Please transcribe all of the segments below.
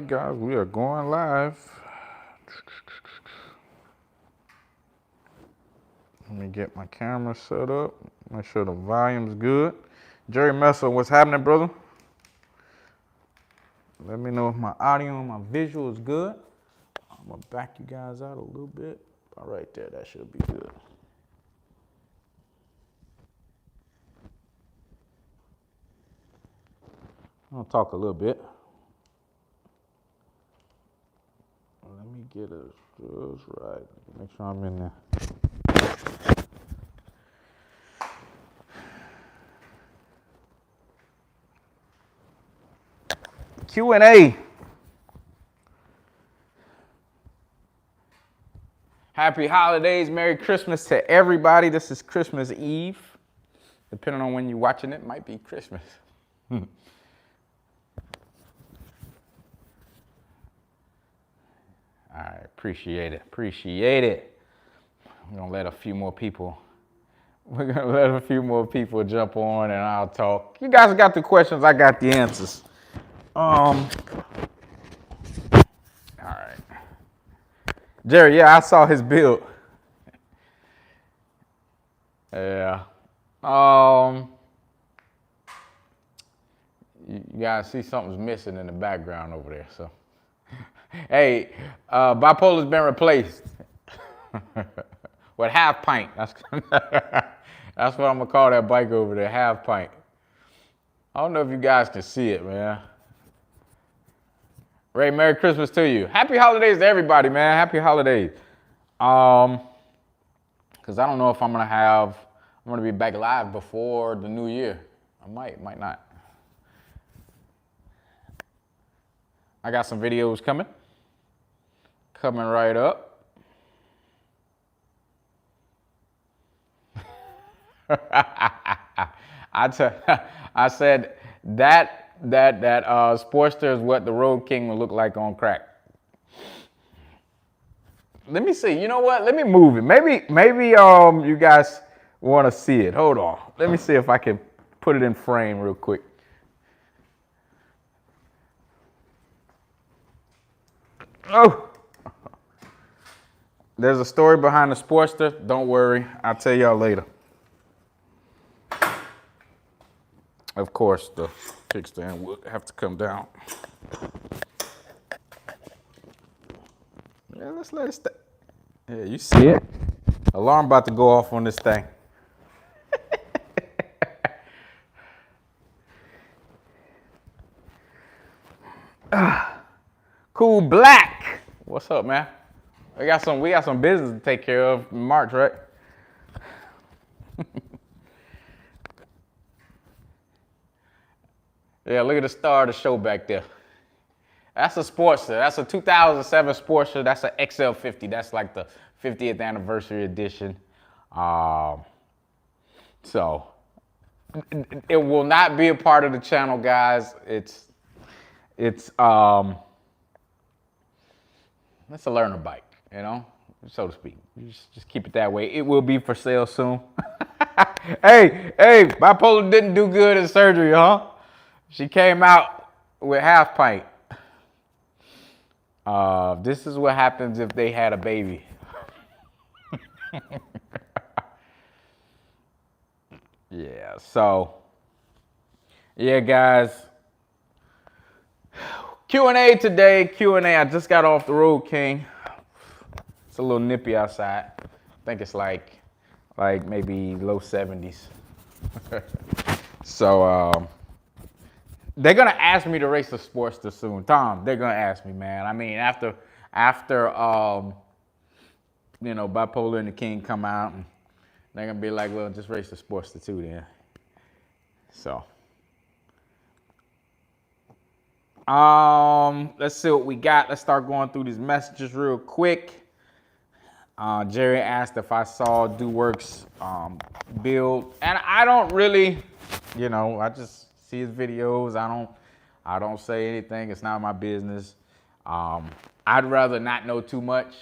right, guys, we are going live. Let me get my camera set up. Make sure the volume's good. Jerry Messer, what's happening, brother? Let me know if my audio and my visual is good. I'm gonna back you guys out a little bit. All right there, that should be good. I'm gonna talk a little bit. Let me get it just right. Make sure I'm in there. Q&A. Happy holidays, Merry Christmas to everybody. This is Christmas Eve. Depending on when you're watching it, might be Christmas. All right, appreciate it. We're gonna let a few more people jump on and I'll talk. You guys got the questions, I got the answers. All right. Jerry, yeah, I saw his build. Yeah. You guys see something's missing in the background over there, so. Hey, bipolar's been replaced with half pint. That's what I'm gonna call that bike over there, half pint. I don't know if you guys can see it, man. Ray, Merry Christmas to you. Happy holidays to everybody, man. Happy holidays. Cause I don't know if I'm gonna be back live before the new year. I might not. I got some videos coming right up. I said that Sportster is what the Road King would look like on crack. Let me see. You know what? Let me move it. Maybe you guys want to see it. Hold on. Let me see if I can put it in frame real quick. Oh, there's a story behind the Sportster. Don't worry, I'll tell y'all later. Of course, the kickstand would have to come down. Yeah, let's let it stay. Yeah, you see it? Alarm about to go off on this thing. Cool Black. What's up, man? We got some business to take care of in March, right? Yeah, look at the star of the show back there. That's a Sportster. That's a 2007 Sportster. That's an XL50. That's like the 50th anniversary edition. So it will not be a part of the channel, guys. It's a learner bike, you know, so to speak. You just keep it that way. It will be for sale soon. Hey, bipolar didn't do good in surgery, huh? She came out with half pint. This is what happens if they had a baby. Yeah, so, yeah, guys. Q&A today, Q&A. I just got off the Road King. It's a little nippy outside. I think it's like maybe low 70s. So, they're gonna ask me to race the Sportster soon. Tom, they're gonna ask me, man. I mean, after you know, Bipolar and the King come out, and they're gonna be like, well, just race the Sportster too then. So, let's see what we got. Let's start going through these messages real quick. Jerry asked if I saw DoWorks build, and I don't really, you know, I just see his videos. I don't say anything. It's not my business. I'd rather not know too much,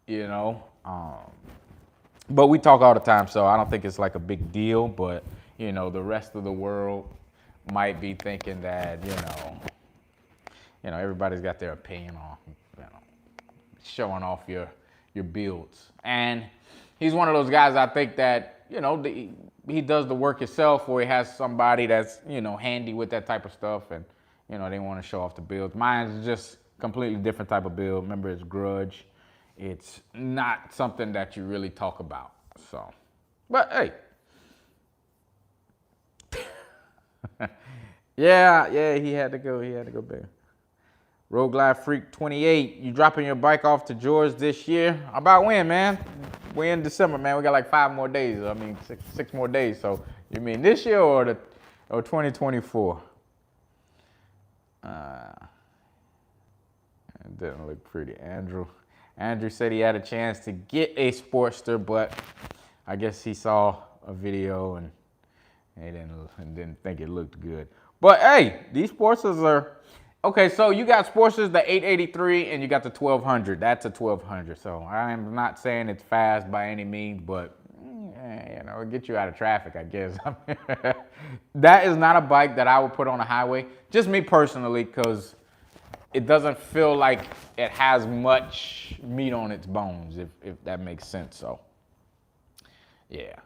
you know. But we talk all the time, so I don't think it's like a big deal. But you know, the rest of the world might be thinking that, you know, everybody's got their opinion on, you know, showing off your builds. And he's one of those guys, I think, that, you know, he does the work himself, or he has somebody that's, you know, handy with that type of stuff, and, you know, they want to show off the builds. Mine is just completely different type of build. Remember, it's grudge. It's not something that you really talk about. So, but hey. yeah, he had to go big. Roadglide Freak 28, you dropping your bike off to George this year? About when, man? We're in December, man. We got like 5 more days. I mean, six more days. So you mean this year or 2024? It didn't look pretty. Andrew said he had a chance to get a Sportster, but I guess he saw a video and he didn't think it looked good. But hey, these Sportsters are okay. So you got Sportsters, the 883, and you got the 1200. That's a 1200. So I am not saying it's fast by any means, but you know, it'll get you out of traffic, I guess. That is not a bike that I would put on a highway. Just me personally, because it doesn't feel like it has much meat on its bones, if that makes sense. So yeah.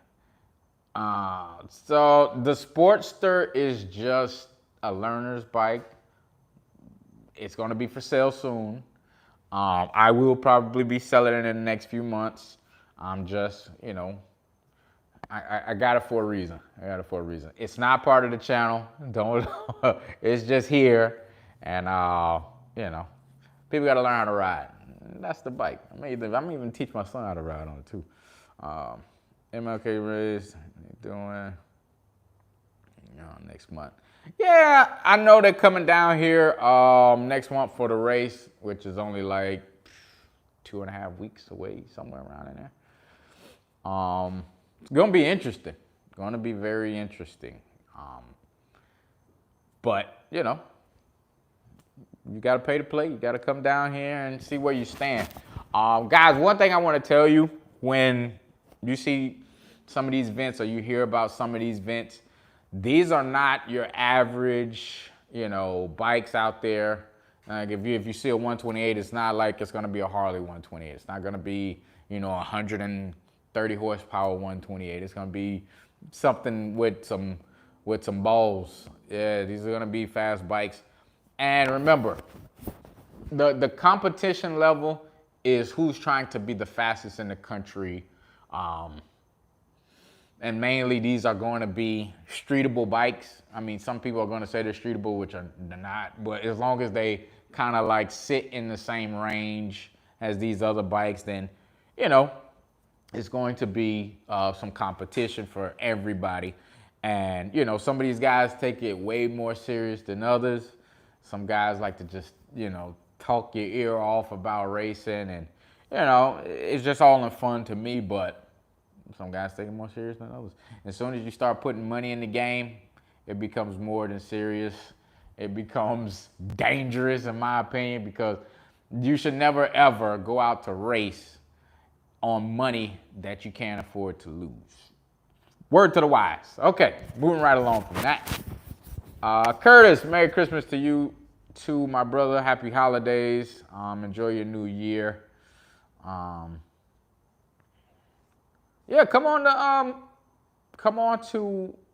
So the Sportster is just a learner's bike. It's going to be for sale soon. I will probably be selling it in the next few months. I'm just, you know, I got it for a reason. It's not part of the channel. Don't. It's just here, and you know, people got to learn how to ride. That's the bike. I'm even teach my son how to ride on it too. MLK race doing, you know, next month. Yeah, I know they're coming down here next month for the race, which is only like 2.5 weeks away, somewhere around in there. It's gonna be interesting. Gonna be very interesting. But you know, you gotta pay to play. You gotta come down here and see where you stand. Guys, one thing I want to tell you, when you see some of these vents or you hear about some of these vents, these are not your average, you know, bikes out there. Like if you see a 128, it's not like it's gonna be a Harley 128. It's not gonna be, you know, 130 horsepower 128. It's gonna be something with some balls. Yeah, these are gonna be fast bikes. And remember, the competition level is who's trying to be the fastest in the country. And mainly these are going to be streetable bikes. I mean, some people are going to say they're streetable, which they're not. But as long as they kind of like sit in the same range as these other bikes, then, you know, it's going to be some competition for everybody. And, you know, some of these guys take it way more serious than others. Some guys like to just, you know, talk your ear off about racing. And, you know, it's just all in fun to me, but some guys take it more serious than others. As soon as you start putting money in the game, it becomes more than serious. It becomes dangerous, in my opinion, because you should never, ever go out to race on money that you can't afford to lose. Word to the wise. Okay, moving right along from that. Curtis, Merry Christmas to you, to my brother. Happy holidays. Enjoy your new year. Yeah, come on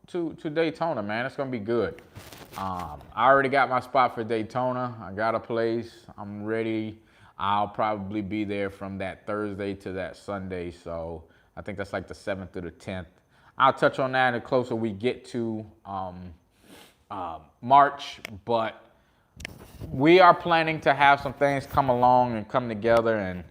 to Daytona, man. It's gonna be good. I already got my spot for Daytona. I got a place. I'm ready. I'll probably be there from that Thursday to that Sunday. So I think that's like the 7th to the 10th. I'll touch on that the closer we get to March, but we are planning to have some things come along and come together and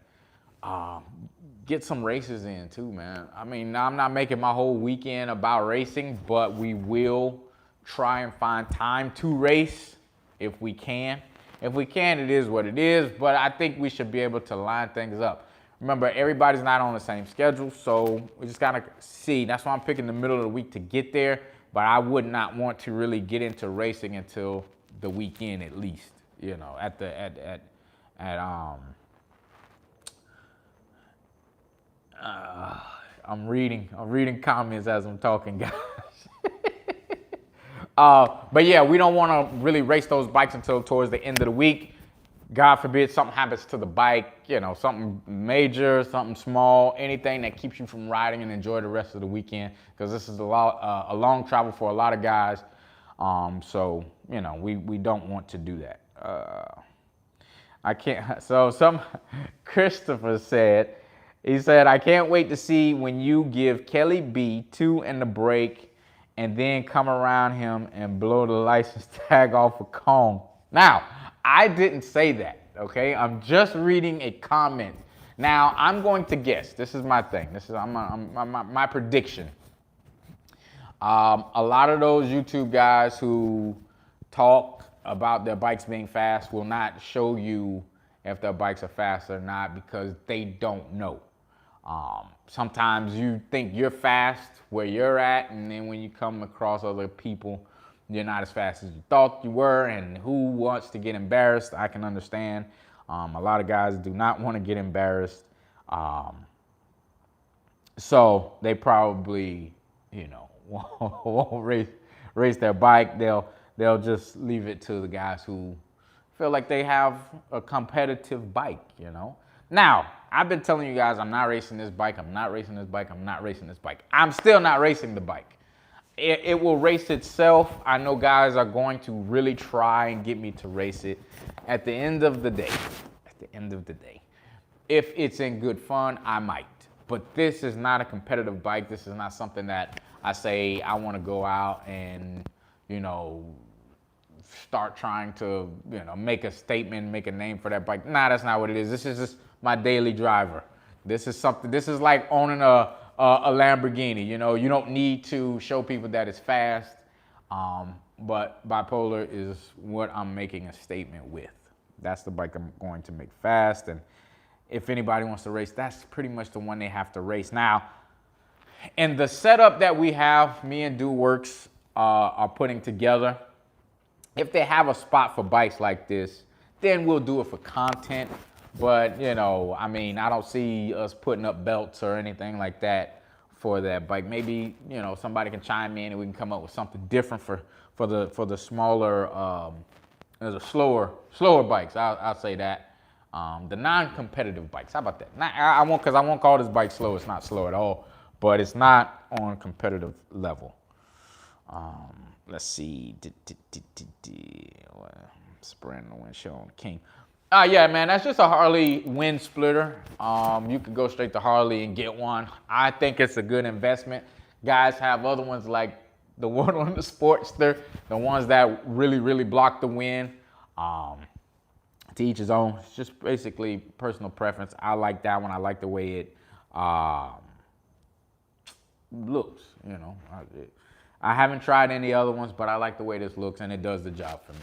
get some races in too, man. I mean, I'm not making my whole weekend about racing, but we will try and find time to race if we can. If we can, it is what it is, but I think we should be able to line things up. Remember, everybody's not on the same schedule, so we just gotta see. That's why I'm picking the middle of the week to get there, but I would not want to really get into racing until the weekend at least, you know, I'm reading comments as I'm talking, guys. But yeah, we don't want to really race those bikes until towards the end of the week. God forbid something happens to the bike, you know, something major, something small, anything that keeps you from riding and enjoy the rest of the weekend, because this is a long travel for a lot of guys. So, you know, we don't want to do that. I can't, so Christopher said, he said, I can't wait to see when you give Kelly B 2 in the brake and then come around him and blow the license tag off a cone. Now, I didn't say that, okay? I'm just reading a comment. Now, I'm going to guess. This is my thing. This is my prediction. A lot of those YouTube guys who talk about their bikes being fast will not show you if their bikes are fast or not because they don't know. Sometimes you think you're fast where you're at, and then when you come across other people, you're not as fast as you thought you were, and who wants to get embarrassed? I can understand. A lot of guys do not want to get embarrassed. So they probably, you know, won't race their bike. They'll just leave it to the guys who feel like they have a competitive bike, you know. Now, I've been telling you guys I'm not racing this bike, I'm not racing this bike, I'm not racing this bike. I'm still not racing the bike. It will race itself. I know guys are going to really try and get me to race it. At the end of the day, if it's in good fun, I might. But this is not a competitive bike. This is not something that I say I want to go out and, you know, start trying to, you know, make a statement, make a name for that bike. Nah, that's not what it is. This is just my daily driver. This is something, this is like owning a Lamborghini. You know, you don't need to show people that it's fast, but bipolar is what I'm making a statement with. That's the bike I'm going to make fast, and if anybody wants to race, that's pretty much the one they have to race. Now, in the setup that we have, me and DoWorks are putting together, if they have a spot for bikes like this, then we'll do it for content. But, you know, I mean, I don't see us putting up belts or anything like that for that bike. Maybe, you know, somebody can chime in and we can come up with something different for the smaller, the slower bikes. I'll say that. The non-competitive bikes. How about that? I won't call this bike slow. It's not slow at all, but it's not on competitive level. Let's see. Spraying the windshield on the King. Yeah, man, that's just a Harley wind splitter. You can go straight to Harley and get one. I think it's a good investment. Guys have other ones like the one on the Sportster, the ones that really, really block the wind. To each his own. It's just basically personal preference. I like that one. I like the way it looks, you know. I haven't tried any other ones, but I like the way this looks, and it does the job for me.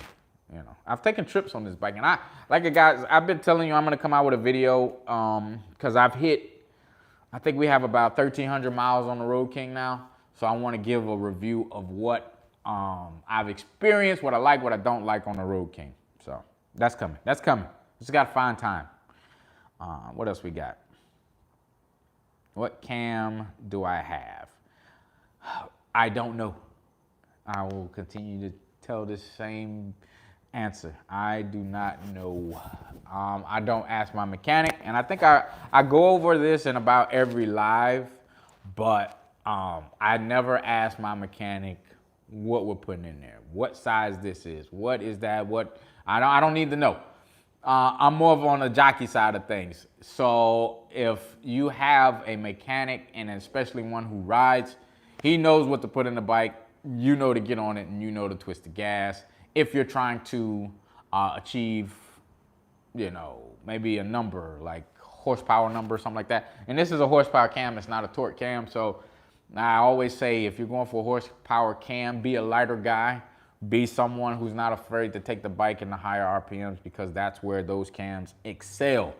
You know, I've taken trips on this bike, and I've been telling you I'm gonna come out with a video because I've hit, I think we have about 1,300 miles on the Road King now. So I want to give a review of what I've experienced, what I like, what I don't like on the Road King. So that's coming. That's coming. Just gotta find time. What else we got? What cam do I have? I don't know. I will continue to tell this same answer. I do not know. I don't ask my mechanic, and I think I go over this in about every live, but I never ask my mechanic what we're putting in there, what size this is, what is that, what I don't need to know. I'm more of on the jockey side of things. So if you have a mechanic, and especially one who rides, he knows what to put in the bike. You know to get on it, and you know to twist the gas. If you're trying to achieve, you know, maybe a number like horsepower number or something like that. And this is a horsepower cam, it's not a torque cam. So I always say if you're going for a horsepower cam, be a lighter guy. Be someone who's not afraid to take the bike in the higher RPMs, because that's where those cams excel.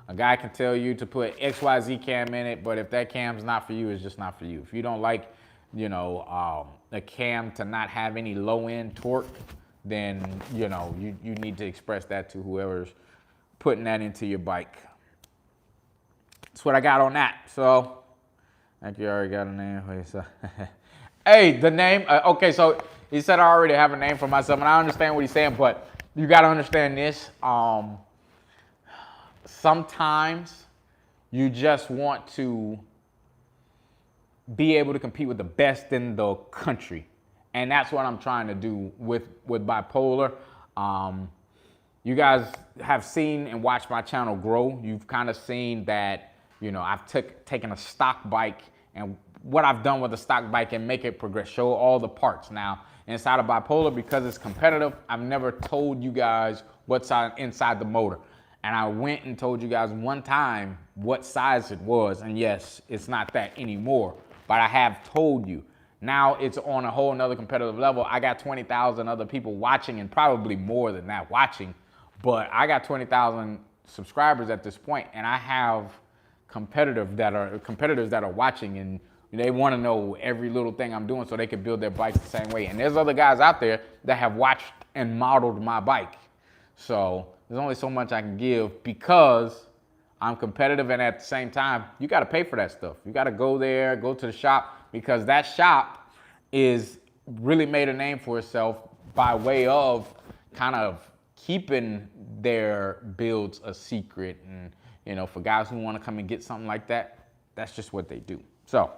A guy can tell you to put XYZ cam in it, but if that cam's not for you, it's just not for you. If you don't like, you know, a cam to not have any low end torque, then, you know, you need to express that to whoever's putting that into your bike. That's what I got on that. So, I think you already got a name. Hey, the name. Okay, so He said I already have a name for myself, and I understand what he's saying, but you got to understand this. Sometimes you just want to be able to compete with the best in the country. And that's what I'm trying to do with Bipolar. You guys have seen and watched my channel grow. You've kind of seen that, you know, I've taken a stock bike and what I've done with the stock bike and make it progress, show all the parts. Now, inside of Bipolar, because it's competitive, I've never told you guys what's inside the motor. And I went and told you guys one time what size it was. And yes, it's not that anymore, but I have told you. Now it's on a whole nother competitive level. I got 20,000 other people watching, and probably more than that watching, but I got 20,000 subscribers at this point, and I have competitors that are watching, and they want to know every little thing I'm doing so they can build their bikes the same way. And there's other guys out there that have watched and modeled my bike. So there's only so much I can give because I'm competitive, and at the same time, you got to pay for that stuff. You got to go there, go to the shop, because that shop is really made a name for itself by way of kind of keeping their builds a secret. And, you know, for guys who want to come and get something like that, that's just what they do. So,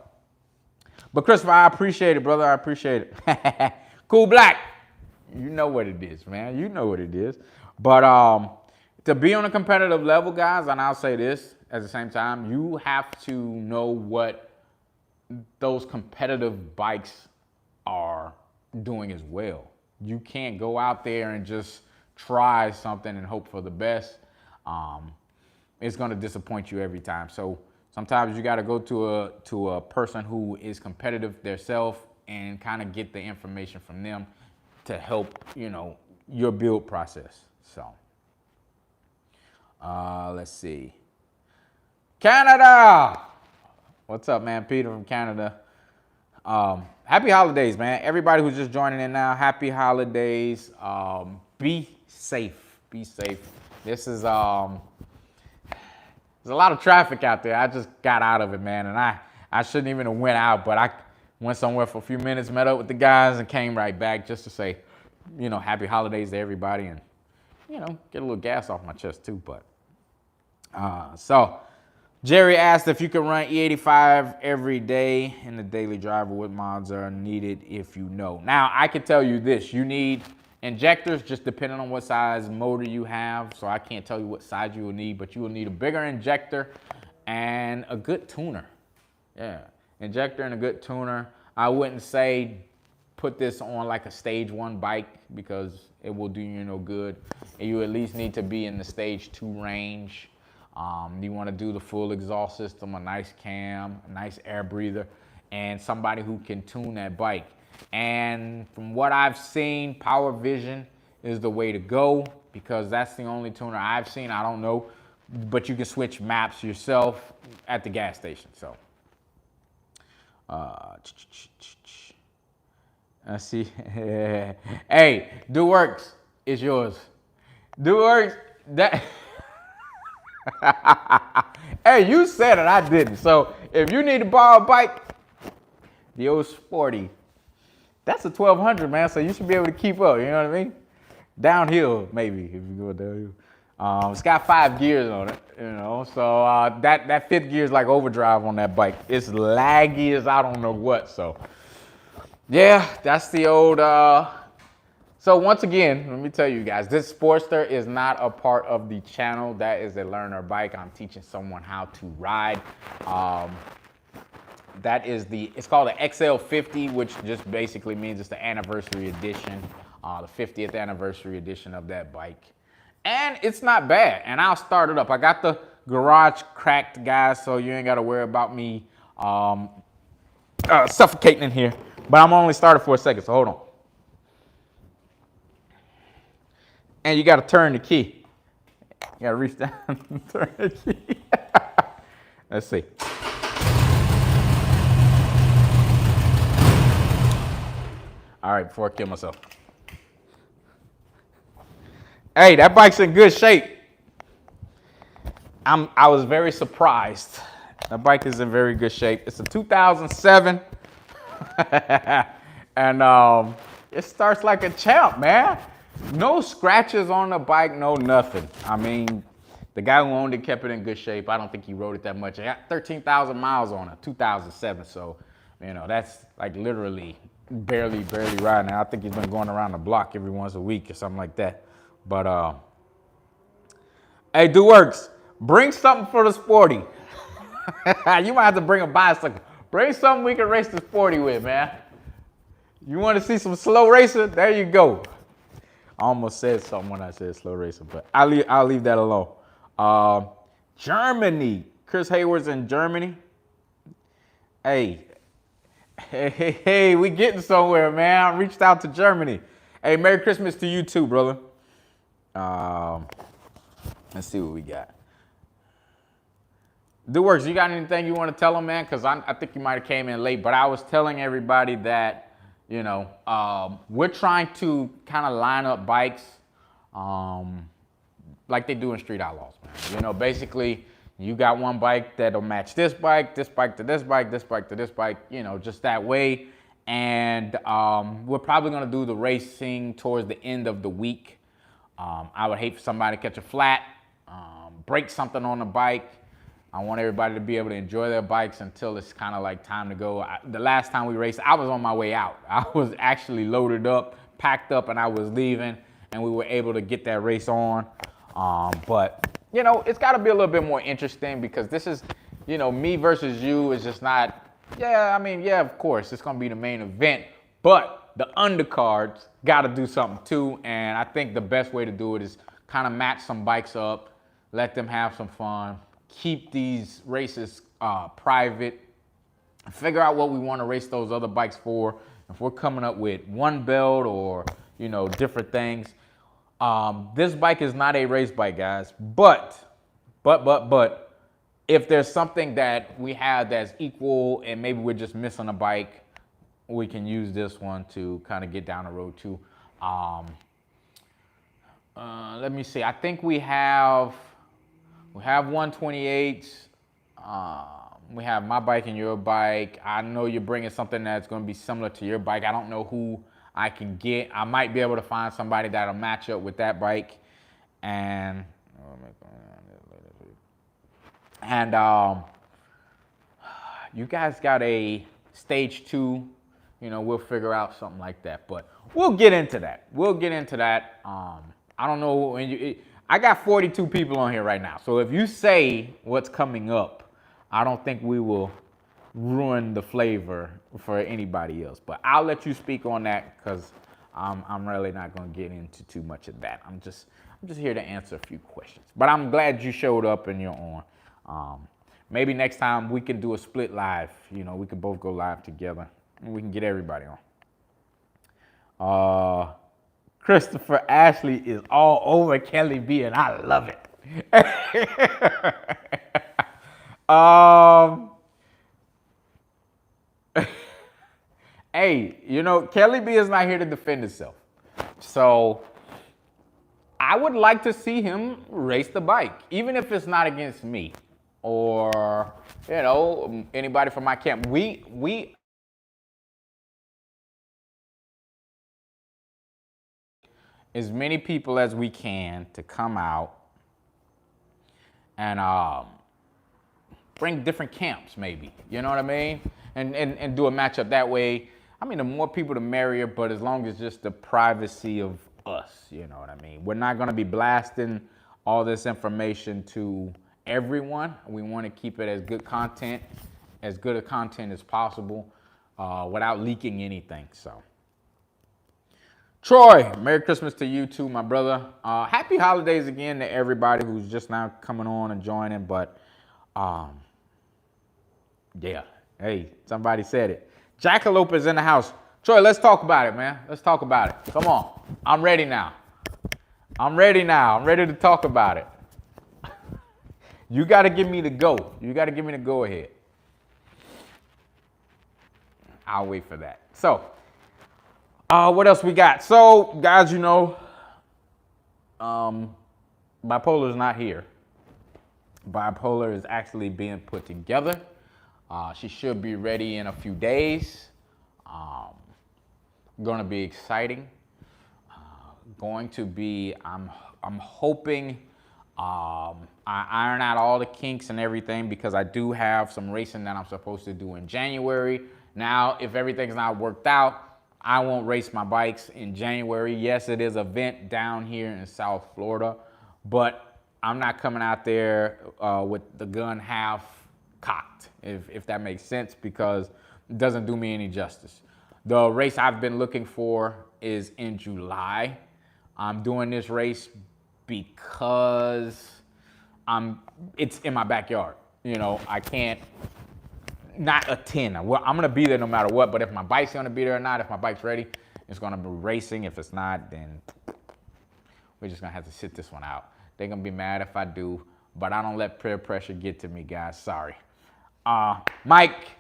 but Christopher, I appreciate it, brother. I appreciate it. Cool Black. You know what it is, man. You know what it is. But to be on a competitive level, guys, and I'll say this at the same time, you have to know what those competitive bikes are doing as well. You can't go out there and just try something and hope for the best. It's going to disappoint you every time. So sometimes you got to go to a person who is competitive themselves and kind of get the information from them to help, you know, your build process. So let's see. Canada. What's up, man? Peter from Canada. Happy holidays, man. Everybody who's just joining in now, happy holidays. Be safe. Be safe. This is, there's a lot of traffic out there. I just got out of it, man. And I shouldn't even have went out, but I went somewhere for a few minutes, met up with the guys, and came right back just to say, you know, happy holidays to everybody, and, you know, get a little gas off my chest too. But, so Jerry asked if you can run E85 every day in the daily driver. What mods are needed if you know? Now, I can tell you this. You need injectors, just depending on what size motor you have. So I can't tell you what size you will need, but you will need a bigger injector and a good tuner. Yeah, injector and a good tuner. I wouldn't say put this on like a stage 1 bike because it will do you no good. You at least need to be in the stage 2 range. You want to do the full exhaust system, a nice cam, a nice air breather, and somebody who can tune that bike. And from what I've seen, Power Vision is the way to go because that's the only tuner I've seen. I don't know, but you can switch maps yourself at the gas station. So, let's see. Hey, Do Works is yours. Do Works, that. Hey, you said it, I didn't. So if you need to borrow a bike, the old Sporty, that's a 1200, man. So you should be able to keep up. You know what I mean? Downhill, maybe if you go downhill. It's got 5 gears on it, you know. So that 5th gear is like overdrive on that bike. It's laggy as I don't know what. So yeah, that's the old. So once again, let me tell you guys, this Sportster is not a part of the channel. That is a learner bike. I'm teaching someone how to ride. That is it's called the XL50, which just basically means it's the anniversary edition, the 50th anniversary edition of that bike. And it's not bad, and I'll start it up. I got the garage cracked, guys, so you ain't gotta worry about me suffocating in here. But I'm only started for a second, so hold on. And you got to turn the key. You got to reach down and turn the key. Let's see. All right, before I kill myself. Hey, that bike's in good shape. I was very surprised. That bike is in very good shape. It's a 2007. And It starts like a champ, man. No scratches on the bike, no nothing. I mean, the guy who owned it kept it in good shape. I don't think he rode it that much. It got 13,000 miles on it, 2007. So, you know, that's like literally barely riding. I think he's been going around the block every once a week or something like that. But, hey, Do Works, bring something for the sporty. You might have to bring a bicycle. Bring something we can race the sporty with, man. You want to see some slow racing? There you go. I almost said something when I said slow racing, but I'll leave that alone. Germany. Chris Hayward's in Germany. Hey, we getting somewhere, man. I reached out to Germany. Hey, Merry Christmas to you too, brother. Let's see what we got. Do Works, you got anything you want to tell them, man? Because I think you might have came in late, but I was telling everybody that, you know, we're trying to kind of line up bikes like they do in Street Outlaws, man. You know, basically, you got one bike that'll match this bike to this bike, this bike to this bike, you know, just that way. And we're probably going to do the racing towards the end of the week. I would hate for somebody to catch a flat, break something on the bike. I want everybody to be able to enjoy their bikes until it's kind of like time to go. The last time we raced, I was on my way out. I was actually loaded up, packed up, and I was leaving, and we were able to get that race on. But, you know, it's got to be a little bit more interesting because this is, you know, me versus you is just not, yeah, I mean, yeah, of course, it's going to be the main event, but the undercards got to do something too, and I think the best way to do it is kind of match some bikes up, let them have some fun, keep these races private, figure out what we want to race those other bikes for. If we're coming up with one belt or, you know, different things. This bike is not a race bike, guys, but if there's something that we have that's equal and maybe we're just missing a bike, we can use this one to kind of get down the road too. Let me see. I think we have 128s. We have my bike and your bike. I know you're bringing something that's going to be similar to your bike. I don't know who I can get. I might be able to find somebody that'll match up with that bike. And you guys got a stage 2. You know, we'll figure out something like that. But we'll get into that. I don't know. I got 42 people on here right now. So if you say what's coming up, I don't think we will ruin the flavor for anybody else. But I'll let you speak on that because I'm really not going to get into too much of that. I'm just here to answer a few questions. But I'm glad you showed up and you're on. Maybe next time we can do a split live. You know, we can both go live together and we can get everybody on. Christopher Ashley is all over Kelly B, and I love it. Hey, you know, Kelly B is not here to defend himself. So I would like to see him race the bike, even if it's not against me or, you know, anybody from my camp. We as many people as we can to come out and bring different camps, maybe, you know what I mean? And do a matchup that way. I mean, the more people, the merrier, but as long as just the privacy of us, you know what I mean? We're not gonna be blasting all this information to everyone. We wanna keep it as good content as possible without leaking anything, so. Troy, Merry Christmas to you too, my brother. Happy holidays again to everybody who's just now coming on and joining, but yeah, hey, somebody said it. Jackalope is in the house. Troy, let's talk about it, man. Let's talk about it. Come on, I'm ready now. I'm ready to talk about it. You gotta give me the go. You gotta give me the go ahead. I'll wait for that. So, what else we got? So, guys, you know, Bipolar is not here. Bipolar is actually being put together. She should be ready in a few days. Gonna be exciting. Going to be, I'm hoping I iron out all the kinks and everything, because I do have some racing that I'm supposed to do in January. Now, if everything's not worked out, I won't race my bikes in January. Yes, it is an event down here in South Florida, but I'm not coming out there with the gun half cocked, if that makes sense, because it doesn't do me any justice. The race I've been looking for is in July. I'm doing this race because it's in my backyard. You know, I can't not attend. Well, I'm gonna be there no matter what, but if my bike's gonna be there or not, if my bike's ready, it's gonna be racing. If it's not, then we're just gonna have to sit this one out. They're gonna be mad if I do, but I don't let peer pressure get to me, guys. Sorry. Mike,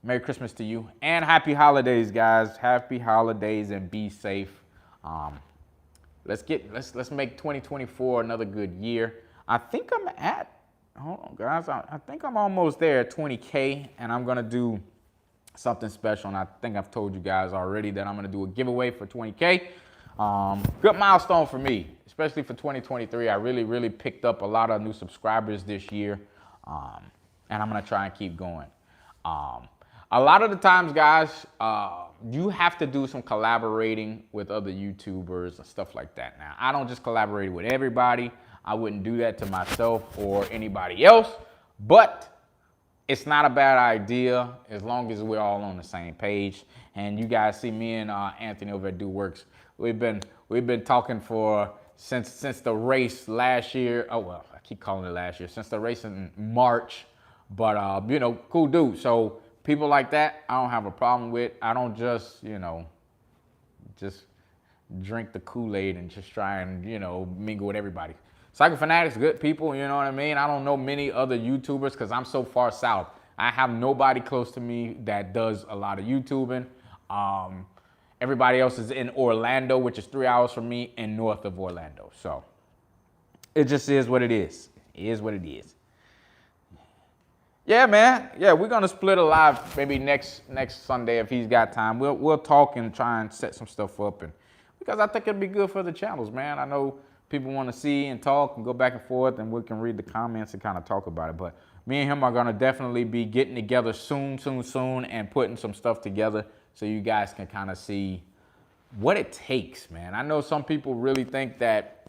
Merry Christmas to you, and Happy Holidays, guys. Happy holidays, and be safe. Let's make 2024 another good year. I think I'm at, hold on, guys. I think I'm almost there at 20K, and I'm gonna do something special. And I think I've told you guys already that I'm gonna do a giveaway for 20K. Good milestone for me, especially for 2023. I really picked up a lot of new subscribers this year, and I'm gonna try and keep going. A lot of the times, guys, you have to do some collaborating with other YouTubers and stuff like that. Now, I don't just collaborate with everybody. I wouldn't do that to myself or anybody else, but it's not a bad idea as long as we're all on the same page. And you guys see me and Anthony over at Do Works. We've been talking for since the race last year. Oh well, I keep calling it last year, since the race in March. But you know, cool dude. So people like that, I don't have a problem with. I don't just, you know, just drink the Kool-Aid and just try and, you know, mingle with everybody. Cycle Fanatics, good people, you know what I mean? I don't know many other YouTubers because I'm so far south. I have nobody close to me that does a lot of YouTubing. Everybody else is in Orlando, which is 3 hours from me, and north of Orlando. So it just is what it is. It is what it is. Yeah, man. Yeah, we're gonna split a live maybe next Sunday if he's got time. We'll talk and try and set some stuff up, and because I think it'd be good for the channels, man. I know people want to see and talk and go back and forth, and we can read the comments and kind of talk about it. But me and him are gonna definitely be getting together soon, and putting some stuff together so you guys can kind of see what it takes, man. I know some people really think that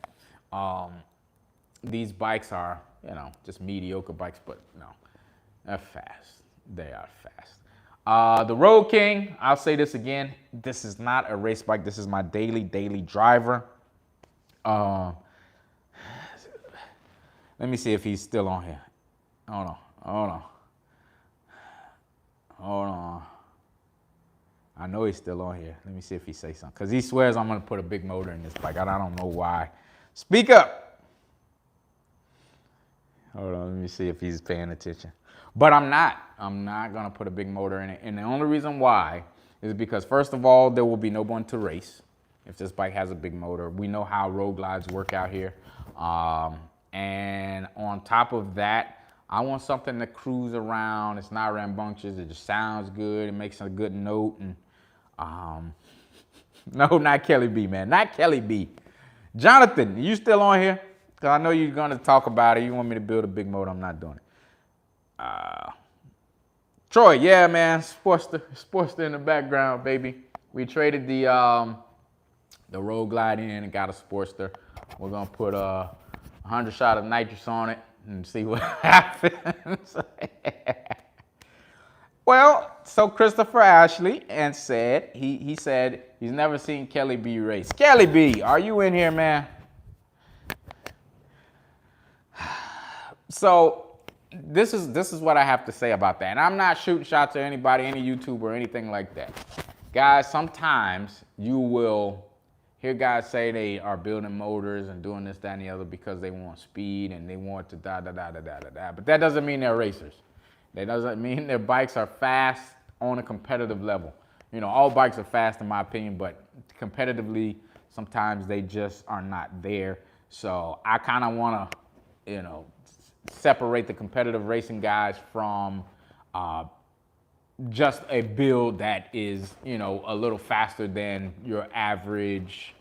these bikes are, you know, just mediocre bikes, but no. They're fast. They are fast. The Road King, I'll say this again. This is not a race bike. This is my daily driver. Let me see if he's still on here. Hold on. I know he's still on here. Let me see if he says something. Because he swears I'm going to put a big motor in this bike. I don't know why. Speak up. Hold on. Let me see if he's paying attention. But I'm not. I'm not going to put a big motor in it. And the only reason why is because, first of all, there will be no one to race if this bike has a big motor. We know how road glides work out here. And on top of that, I want something to cruise around. It's not rambunctious. It just sounds good. It makes a good note. And no, not Kelly B, man. Not Kelly B. Jonathan, you still on here? Because I know you're going to talk about it. You want me to build a big motor. I'm not doing it. Troy, yeah, man, Sportster in the background, baby. We traded the road glide in and got a Sportster. We're gonna put 100 shot of nitrous on it and see what happens. Well, so Christopher Ashley and said he said he's never seen Kelly B race. Kelly B, are you in here, man? So this is what I have to say about that. And I'm not shooting shots at anybody, any YouTuber or anything like that. Guys, sometimes you will hear guys say they are building motors and doing this, that, and the other because they want speed and they want to da-da-da-da-da-da-da. But that doesn't mean they're racers. That doesn't mean their bikes are fast on a competitive level. You know, all bikes are fast in my opinion, but competitively, sometimes they just are not there. So I kind of want to, you know, separate the competitive racing guys from just a build that is, you know, a little faster than your average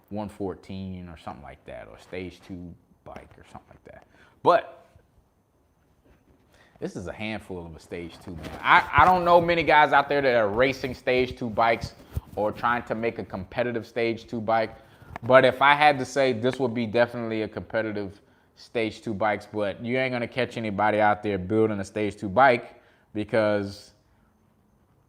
114 or something like that, or stage 2 bike or something like that. But this is a handful of a stage 2, man. I don't know many guys out there that are racing stage 2 bikes or trying to make a competitive stage 2 bike. But if I had to say, this would be definitely a competitive stage 2 bikes, but you ain't gonna catch anybody out there building a stage 2 bike because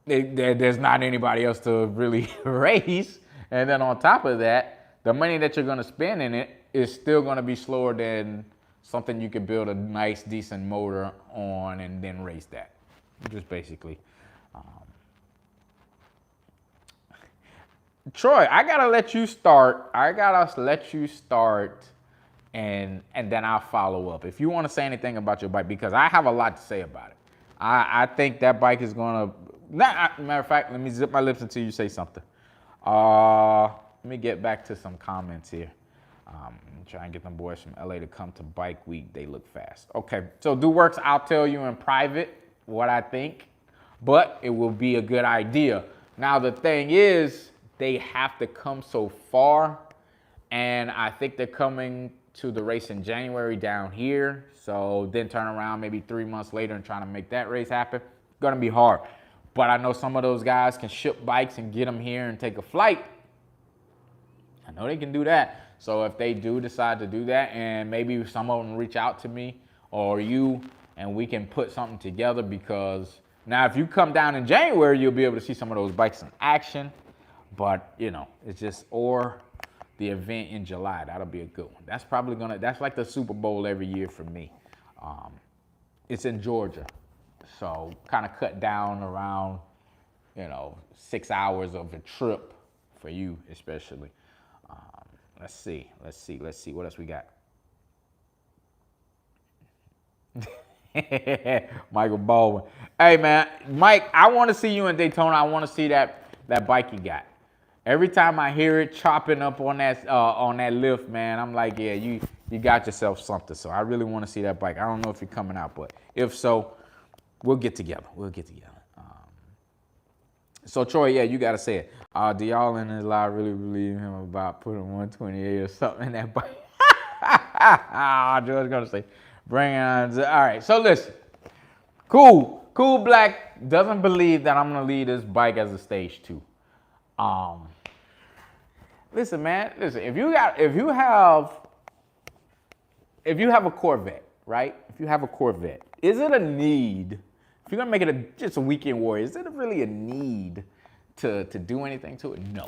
there's not anybody else to really race. And then on top of that, the money that you're gonna spend in it is still gonna be slower than something you could build a nice, decent motor on and then race that. Just basically. Troy, I gotta let you start. And then I'll follow up. If you want to say anything about your bike, because I have a lot to say about it. I think that bike is gonna. Matter of fact, let me zip my lips until you say something. Let me get back to some comments here. Try and get them boys from LA to come to Bike Week. They look fast. Okay, so do works. I'll tell you in private what I think, but it will be a good idea. Now the thing is, they have to come so far, and I think they're coming to the race in January down here. So then turn around maybe 3 months later and trying to make that race happen. It's gonna be hard. But I know some of those guys can ship bikes and get them here and take a flight. I know they can do that. So if they do decide to do that, and maybe some of them reach out to me or you, and we can put something together, because now if you come down in January, you'll be able to see some of those bikes in action. But, you know, it's just, or the event in July, that'll be a good one. That's probably gonna, that's like the Super Bowl every year for me. It's in Georgia. So kind of cut down around, you know, 6 hours of a trip for you, especially. Let's see. What else we got? Michael Baldwin. Hey, man. Mike, I want to see you in Daytona. I want to see that bike you got. Every time I hear it chopping up on that lift, man, I'm like, yeah, you got yourself something. So I really want to see that bike. I don't know if you're coming out, but if so, we'll get together. So Troy, yeah, you gotta say it. Do y'all in his live really believe him about putting 128 or something in that bike? George's gonna say, bring it on. All right, so listen. Cool Black doesn't believe that I'm gonna leave this bike as a stage 2. Listen, man. Listen, if you have a Corvette, right? If you have a Corvette, is it a need? If you're gonna make it just a weekend warrior, is it really a need to do anything to it? No.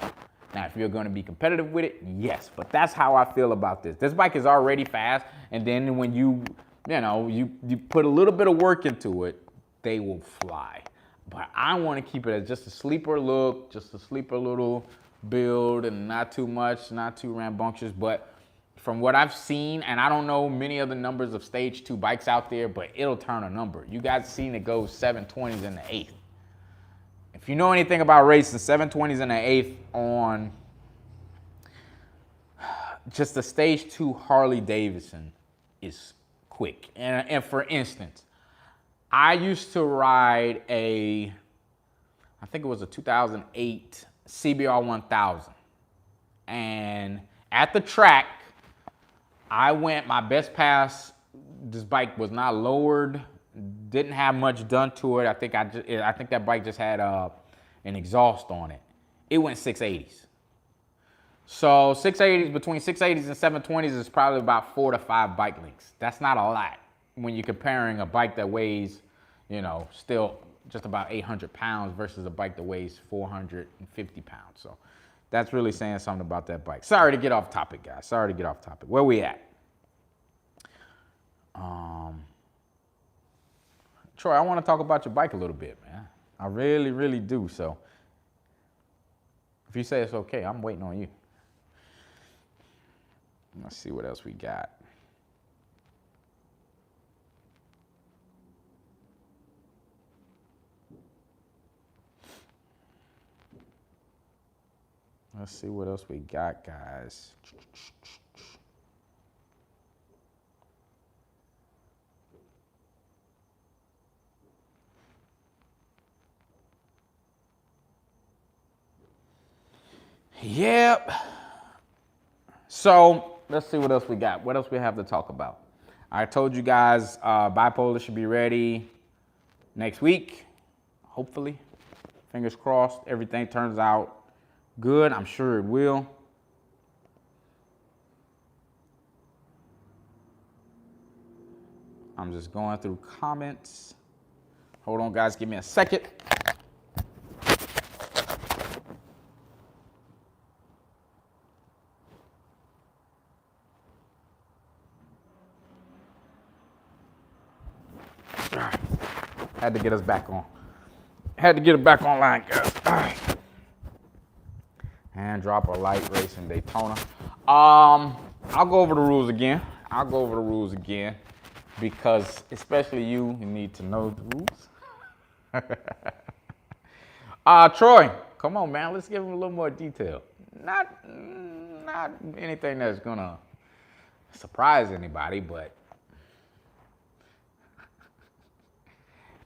Now, if you're gonna be competitive with it, yes. But that's how I feel about this. This bike is already fast, and then when you put a little bit of work into it, they will fly. But I want to keep it as just a sleeper look, just a sleeper little build, and not too much, not too rambunctious. But from what I've seen, and I don't know many other numbers of stage 2 bikes out there, but it'll turn a number. You guys seen it go 720s in the 8th. If you know anything about racing, 720s in the 8th on just a stage 2 Harley Davidson is quick. And for instance, I used to ride I think it was a 2008 CBR 1000. And at the track, my best pass, this bike was not lowered, didn't have much done to it. I think that bike just had an exhaust on it. It went 680s. So 680s, between 680s and 720s is probably about 4 to 5 bike lengths. That's not a lot when you're comparing a bike that weighs, still just about 800 pounds versus a bike that weighs 450 pounds. So that's really saying something about that bike. Sorry to get off topic, guys. Where we at? Troy, I want to talk about your bike a little bit, man. I really, really do. So if you say it's okay, I'm waiting on you. Let's see what else we got. Let's see what else we got, guys. Yep. So let's see what else we got. What else we have to talk about? I told you guys bipolar should be ready next week, hopefully. Fingers crossed, everything turns out good. I'm sure it will. I'm just going through comments. Hold on, guys, give me a second. Had to get us back on. Had to get it back online, guys. All right. And drop a light race in Daytona. I'll go over the rules again. Because especially you need to know the rules. Troy, come on, man. Let's give him a little more detail. Not anything that's gonna surprise anybody, but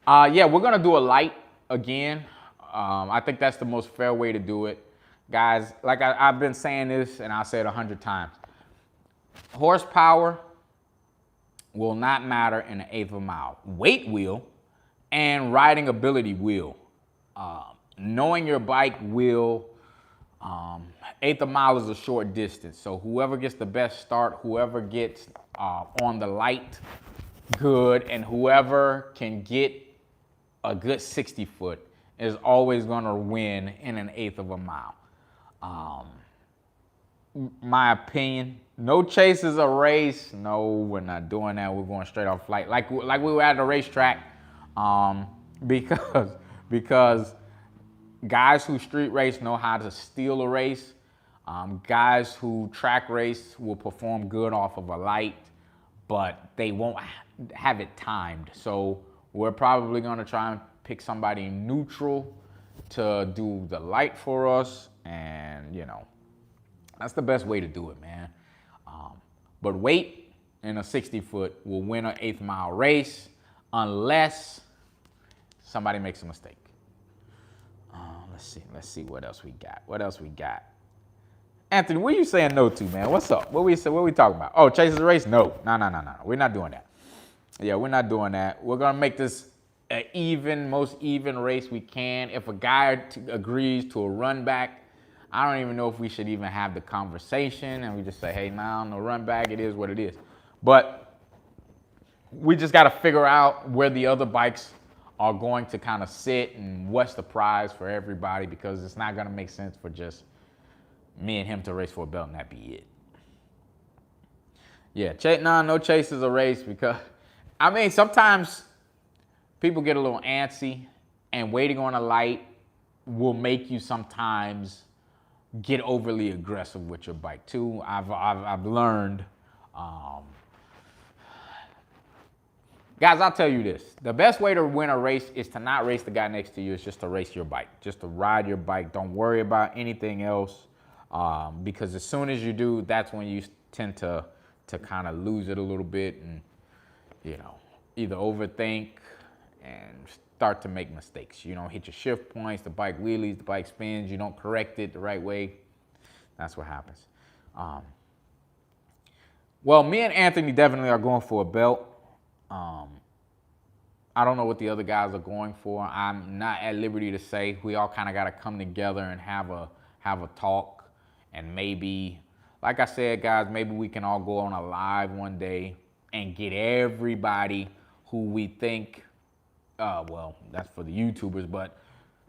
yeah, we're gonna do a light again. I think that's the most fair way to do it. Guys, like I've been saying this and I'll say it 100 times. Horsepower will not matter in 1/8 of a mile. Weight will, and riding ability will. Knowing your bike will. 1/8 of a mile is a short distance, so whoever gets the best start, whoever gets on the light good, and whoever can get a good 60 foot is always going to win in 1/8 of a mile. My opinion, no chase is a race. No, we're not doing that. We're going straight off flight, like we were at the racetrack, because guys who street race know how to steal a race. Guys who track race will perform good off of a light, but they won't have it timed. So we're probably going to try and pick somebody neutral to do the light for us, and that's the best way to do it, man. But weight in a 60 foot will win an 1/8 mile race unless somebody makes a mistake. Let's see what else we got. Anthony, what are you saying no to, man? What's up? What we talking about? Oh, chase the race? No. We're not doing that. Yeah, we're not doing that. We're gonna make this an most even race we can. If a guy agrees to a run back, I don't even know if we should even have the conversation and we just say, hey, no run back. It is what it is. But we just got to figure out where the other bikes are going to kind of sit and what's the prize for everybody, because it's not going to make sense for just me and him to race for a belt and that be it. Yeah, no chase is a race, because, I mean, sometimes people get a little antsy, and waiting on a light will make you sometimes get overly aggressive with your bike too. I've learned. Guys, I'll tell you this. The best way to win a race is to not race the guy next to you. It's just to race your bike. Just to ride your bike. Don't worry about anything else. Because as soon as you do, that's when you tend to kind of lose it a little bit and, either overthink and start to make mistakes. You don't hit your shift points, the bike wheelies, the bike spins, you don't correct it the right way. That's what happens. Well, me and Anthony definitely are going for a belt. I don't know what the other guys are going for. I'm not at liberty to say. We all kind of got to come together and have a talk, and maybe, like I said, guys, maybe we can all go on a live one day and get everybody who we think, well, that's for the YouTubers, but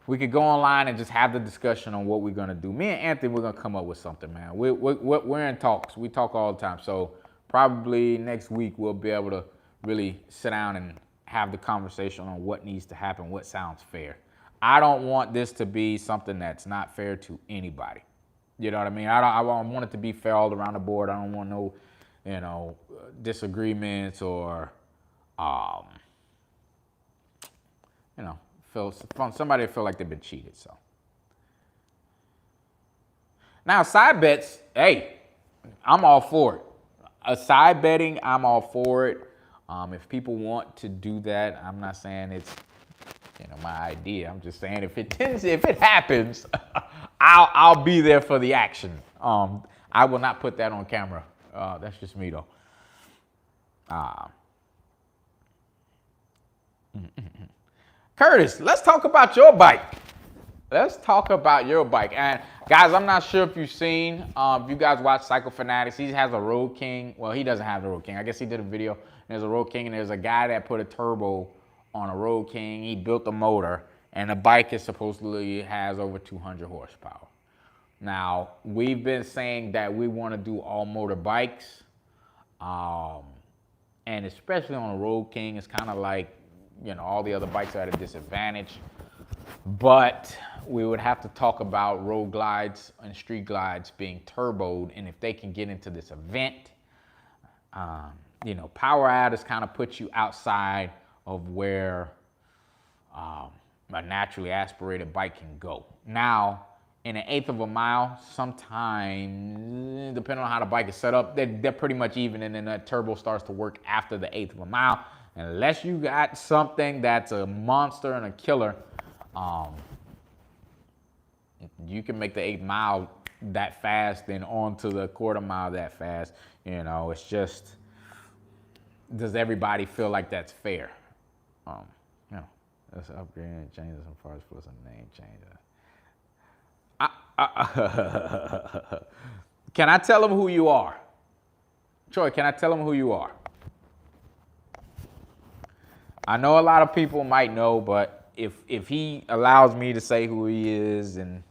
we could go online and just have the discussion on what we're going to do. Me and Anthony, we're going to come up with something, man. We're in talks. We talk all the time. So probably next week we'll be able to really sit down and have the conversation on what needs to happen, what sounds fair. I don't want this to be something that's not fair to anybody. You know what I mean? I want it to be fair all around the board. I don't want no, disagreements or, somebody feel like they've been cheated. So now side bets, hey, I'm all for it. A side betting, I'm all for it. If people want to do that, I'm not saying it's my idea. I'm just saying if it happens, I'll be there for the action. I will not put that on camera. That's just me though. Curtis, let's talk about your bike. Let's talk about your bike. And guys, I'm not sure if you've seen, if you guys watch Cycle Fanatics, he has a Road King. Well, he doesn't have the Road King. I guess he did a video. There's a Road King, and there's a guy that put a turbo on a Road King. He built a motor, and the bike is supposedly has over 200 horsepower. Now, we've been saying that we want to do all motor bikes, and especially on a Road King, it's kind of like, you know, all the other bikes are at a disadvantage. But we would have to talk about road glides and street glides being turboed, and if they can get into this event, you know, power add is kind of puts you outside of where a naturally aspirated bike can go. Now, in an eighth of a mile, sometimes, depending on how the bike is set up, they're pretty much even, and then that turbo starts to work after the eighth of a mile. Unless you got something that's a monster and a killer, you can make the 8th mile that fast, then on to the quarter mile that fast. You know, it's just, does everybody feel like that's fair? You know, let's upgrade and change some parts for some name changes. Can I tell them who you are? Troy, can I tell them who you are? I know a lot of people might know, but if he allows me to say who he is and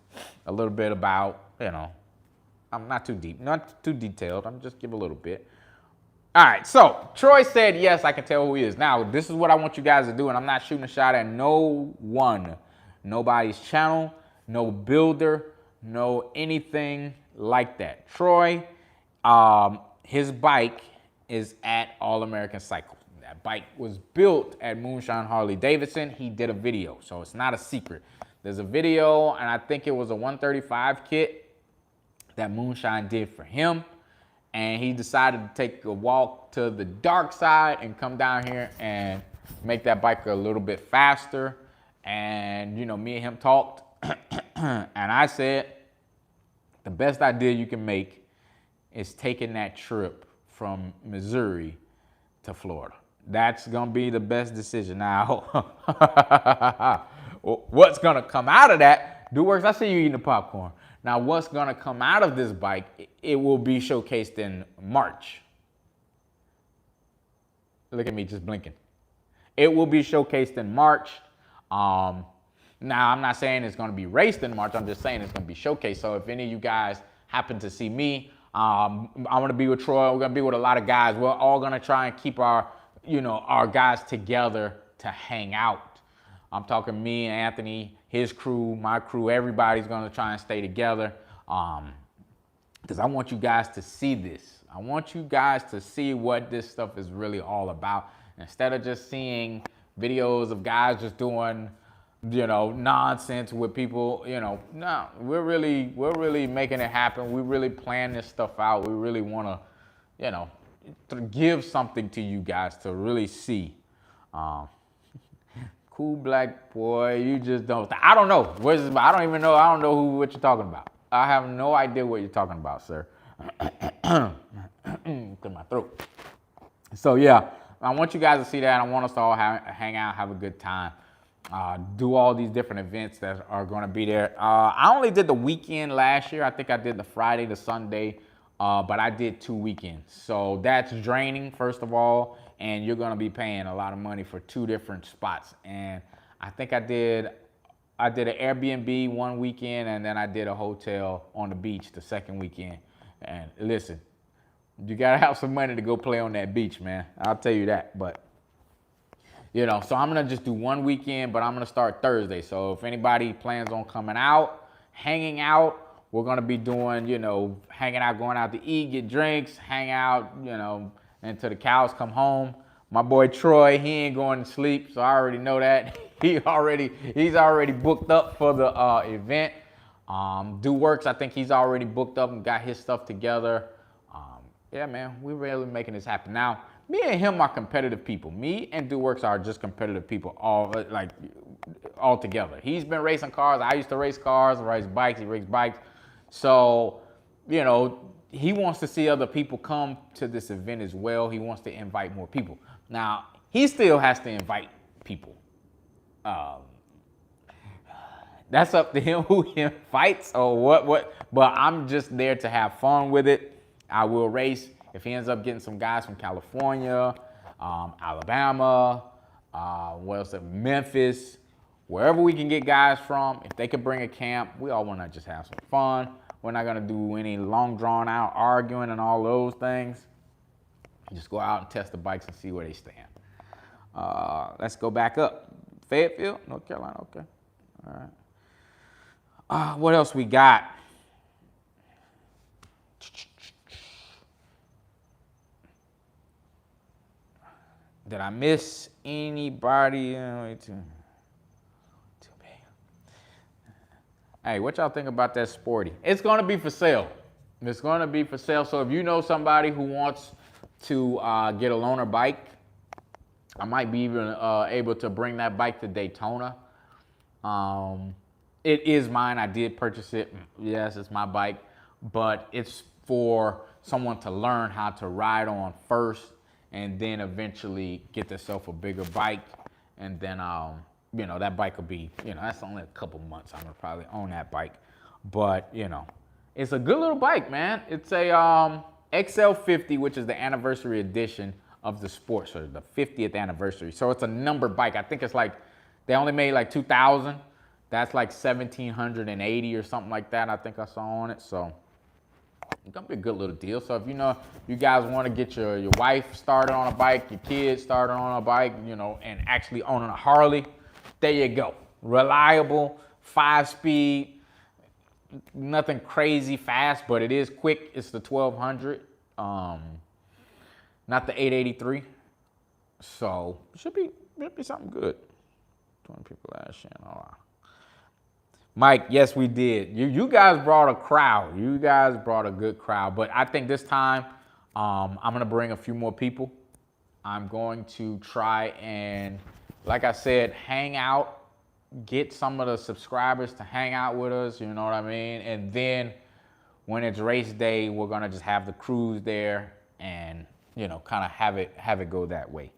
a little bit about, you know, I'm not too deep, not too detailed. I'm just give a little bit. All right, so Troy said, yes, I can tell who he is. Now, this is what I want you guys to do, and I'm not shooting a shot at no one, nobody's channel, no builder, no anything like that. Troy, his bike is at allamericancycles. That bike was built at Moonshine Harley Davidson. He did a video, so it's not a secret. There's a video, and I think it was a 135 kit that Moonshine did for him. And he decided to take a walk to the dark side and come down here and make that bike a little bit faster. And, you know, me and him talked, and I said, the best idea you can make is taking that trip from Missouri to Florida. That's gonna be the best decision. Now, what's gonna come out of that? DoWorks, I see you eating the popcorn. Now, what's gonna come out of this bike, it will be showcased in March. Look at me just blinking. It will be showcased in March. Now, I'm not saying it's gonna be raced in March, I'm just saying it's gonna be showcased. So if any of you guys happen to see me, I'm gonna be with Troy, we're gonna be with a lot of guys. We're all gonna try and keep our, you know, our guys together to hang out. I'm talking me and Anthony, his crew, my crew, everybody's gonna try and stay together. Because I want you guys to see this. I want you guys to see what this stuff is really all about. Instead of just seeing videos of guys just doing, you know, nonsense with people, you know, no, we're really making it happen. We really plan this stuff out. We really wanna, you know, to give something to you guys to really see. Cool black boy, you just don't. I don't know. Where's this? I don't even know. I don't know what you're talking about. I have no idea what you're talking about, sir. Clear my throat. So yeah, I want you guys to see that. I want us to all hang out, have a good time, do all these different events that are going to be there. I only did the weekend last year. I think I did the Friday to Sunday. But I did 2 weekends. So that's draining, first of all, and you're gonna be paying a lot of money for 2 different spots. And I think I did an Airbnb one weekend, and then I did a hotel on the beach the second weekend. And listen, you gotta have some money to go play on that beach, man. I'll tell you that. But, you know, so I'm gonna just do 1 weekend, but I'm gonna start Thursday. So if anybody plans on coming out, hanging out, we're gonna be doing, you know, hanging out, going out to eat, get drinks, hang out, you know, until the cows come home. My boy Troy, he ain't going to sleep, so I already know that. He's already booked up for the event. DoWorks, I think he's already booked up and got his stuff together. Yeah, man, we're really making this happen. Now, me and him are competitive people. Me and DoWorks are just competitive people, all altogether. He's been racing cars. I used to race cars, race bikes. He raced bikes. So, you know, he wants to see other people come to this event as well. He wants to invite more people. Now, he still has to invite people. That's up to him who he invites or what. But I'm just there to have fun with it. I will race. If he ends up getting some guys from California, Alabama, what else? Memphis, wherever we can get guys from, if they could bring a camp, we all want to just have some fun. We're not gonna do any long drawn out arguing and all those things. Just go out and test the bikes and see where they stand. Let's go back up. Fayetteville, North Carolina, okay. All right. What else we got? Did I miss anybody? Hey, what y'all think about that sporty? It's gonna be for sale. It's gonna be for sale. So if you know somebody who wants to get a loaner bike, I might be even able to bring that bike to Daytona. It is mine. I did purchase it. Yes, it's my bike, but it's for someone to learn how to ride on first, and then eventually get themselves a bigger bike, and then you know, that bike will be, you know, that's only a couple months I'm gonna probably own that bike. But, you know, it's a good little bike, man. It's a XL50, which is the anniversary edition of the Sportster, the 50th anniversary. So it's a numbered bike. I think it's like, they only made like 2,000. That's like 1,780 or something like that, I think I saw on it. So it's gonna be a good little deal. So if you know, you guys want to get your wife started on a bike, your kids started on a bike, you know, and actually owning a Harley, there you go. Reliable, 5-speed, nothing crazy fast, but it is quick. It's the 1200, not the 883. So it should be something good. 20 people last year. Oh, Mike, yes, we did. You guys brought a crowd. You guys brought a good crowd. But I think this time I'm going to bring a few more people. I'm going to try and, like I said, hang out, get some of the subscribers to hang out with us, you know what I mean? And then when it's race day, we're going to just have the crews there and, you know, kind of have it go that way.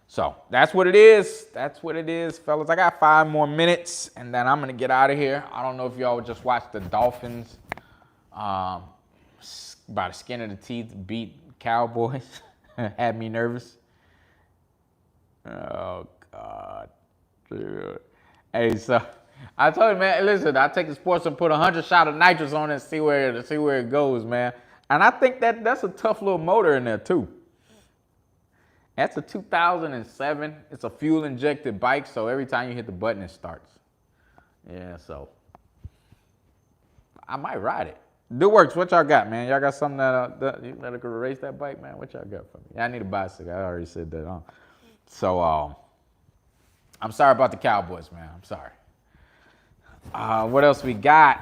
So that's what it is. That's what it is, fellas. I got 5 more minutes, and then I'm going to get out of here. I don't know if y'all just watched the Dolphins by the skin of the teeth beat Cowboys. Had me nervous. Oh, God. Dude. Hey, so I told you, man, listen, I take the sports and put 100 shot of nitrous on it and see where it goes, man. And I think that's a tough little motor in there, too. That's a 2007. It's a fuel-injected bike, so every time you hit the button, it starts. Yeah, so I might ride it. Do works. What y'all got, man? Y'all got something that you let it race that bike, man? What y'all got for me? I need a bicycle. I already said that. So I'm sorry about the Cowboys, man. I'm sorry. What else we got?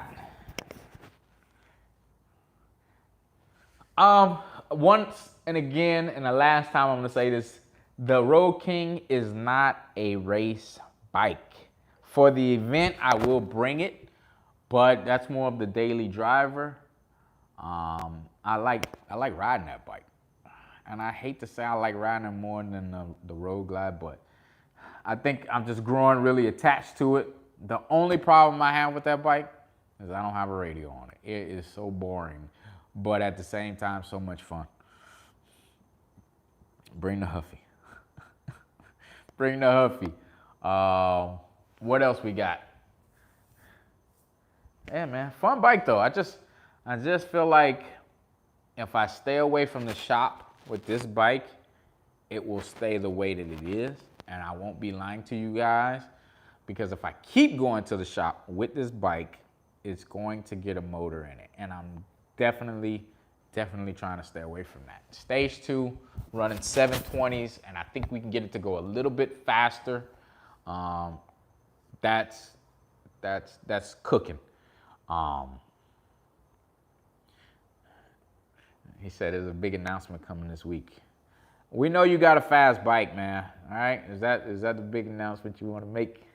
Once and again, and the last time I'm going to say this, the Road King is not a race bike. For the event, I will bring it, but that's more of the daily driver. I like riding that bike, and I hate to say I like riding it more than the roadglide, but I think I'm just growing really attached to it. The only problem I have with that bike is I don't have a radio on it. It is so boring, but at the same time, so much fun. Bring the Huffy. Bring the Huffy. What else we got? Yeah, man, fun bike though. I just feel like if I stay away from the shop with this bike, it will stay the way that it is, and I won't be lying to you guys, because if I keep going to the shop with this bike, it's going to get a motor in it, and I'm definitely trying to stay away from that. Stage 2, running 720s, and I think we can get it to go a little bit faster. That's cooking. He said there's a big announcement coming this week. We know you got a fast bike, man. All right, is that the big announcement you want to make?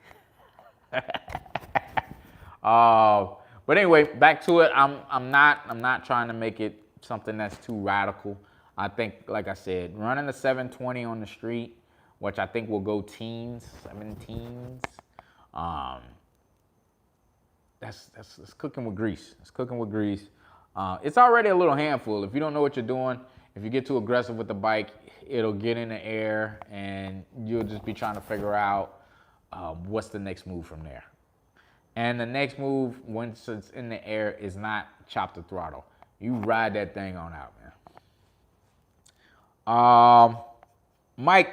But anyway, back to it. I'm not trying to make it something that's too radical. I think, like I said, running a 720 on the street, which I think will go teens, 17s. That's cooking with grease. It's cooking with grease. It's already a little handful. If you don't know what you're doing, if you get too aggressive with the bike, it'll get in the air and you'll just be trying to figure out what's the next move from there. And the next move, once it's in the air, is not chop the throttle. You ride that thing on out, man.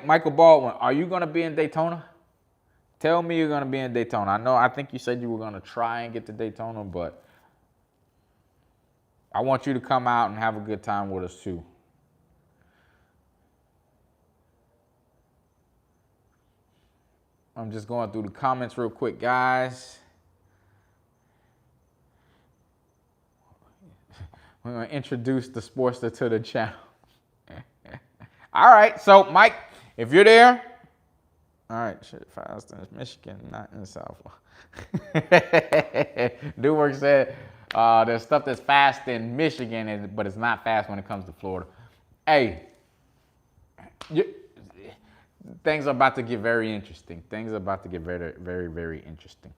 Michael Baldwin, are you gonna be in Daytona? Tell me you're gonna be in Daytona. I think you said you were gonna try and get to Daytona, but I want you to come out and have a good time with us too. I'm just going through the comments real quick, guys. We're gonna introduce the Sportster to the channel. All right, so Mike, if you're there, all right, shit, fast in Michigan, not in South. Duwork said there's stuff that's fast in Michigan, but it's not fast when it comes to Florida. Hey, things are about to get very interesting. Things are about to get very, very, very interesting.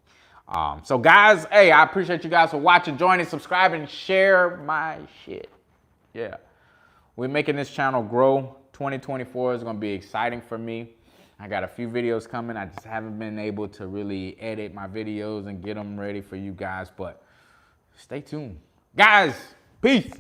So guys, hey, I appreciate you guys for watching, joining, subscribing, share my shit. Yeah, we're making this channel grow. 2024 is gonna be exciting for me. I got a few videos coming. I just haven't been able to really edit my videos and get them ready for you guys, but stay tuned. Guys, peace.